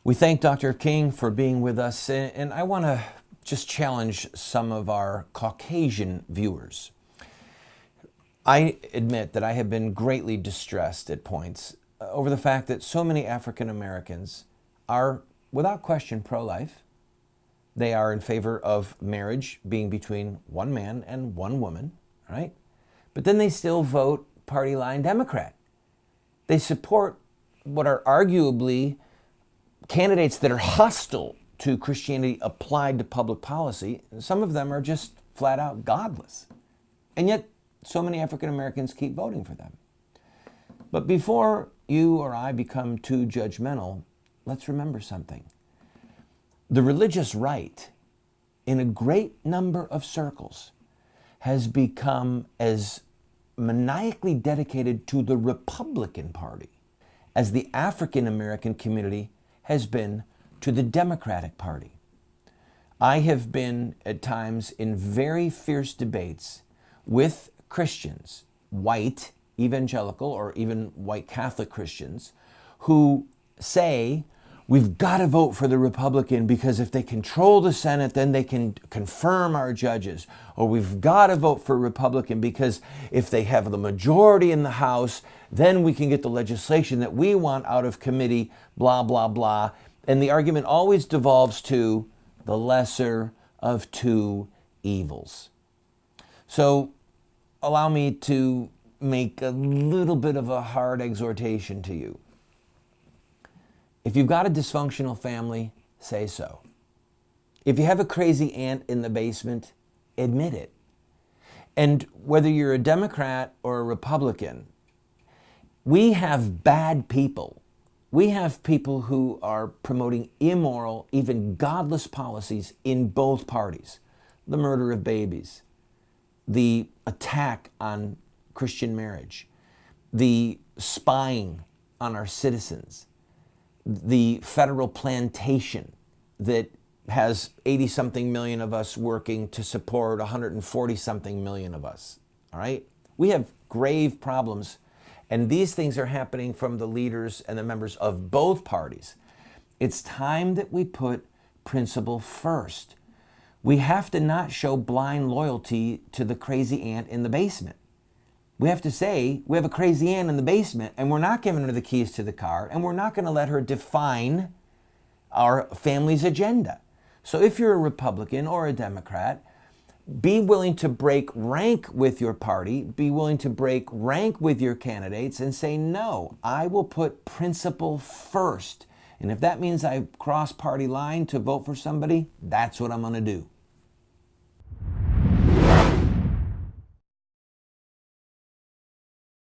We thank Dr. King for being with us, and I want to just challenge some of our Caucasian viewers. I admit that I have been greatly distressed at points over the fact that so many African Americans are, without question, pro-life. They are in favor of marriage being between one man and one woman, right? But then they still vote party line Democrat. They support what are arguably candidates that are hostile to Christianity applied to public policy. Some of them are just flat out godless. And yet, so many African Americans keep voting for them. But before you or I become too judgmental, let's remember something. The religious right, in a great number of circles, has become as maniacally dedicated to the Republican Party as the African American community has been to the Democratic Party. I have been at times in very fierce debates with Christians, white evangelical or even white Catholic Christians, who say we've got to vote for the Republican because if they control the Senate, then they can confirm our judges. Or we've got to vote for Republican because if they have the majority in the House, then we can get the legislation that we want out of committee, blah, blah, blah. And the argument always devolves to the lesser of two evils. So allow me to make a little bit of a hard exhortation to you. If you've got a dysfunctional family, say so. If you have a crazy aunt in the basement, admit it. And whether you're a Democrat or a Republican, we have bad people. We have people who are promoting immoral, even godless policies in both parties. The murder of babies, the attack on Christian marriage, the spying on our citizens, the federal plantation that has 80-something million of us working to support 140-something million of us, all right? We have grave problems, and these things are happening from the leaders and the members of both parties. It's time that we put principle first. We have to not show blind loyalty to the crazy aunt in the basement. We have to say, we have a crazy aunt in the basement and we're not giving her the keys to the car and we're not going to let her define our family's agenda. So if you're a Republican or a Democrat, be willing to break rank with your party, be willing to break rank with your candidates and say, no, I will put principle first. And if that means I cross party line to vote for somebody, that's what I'm going to do.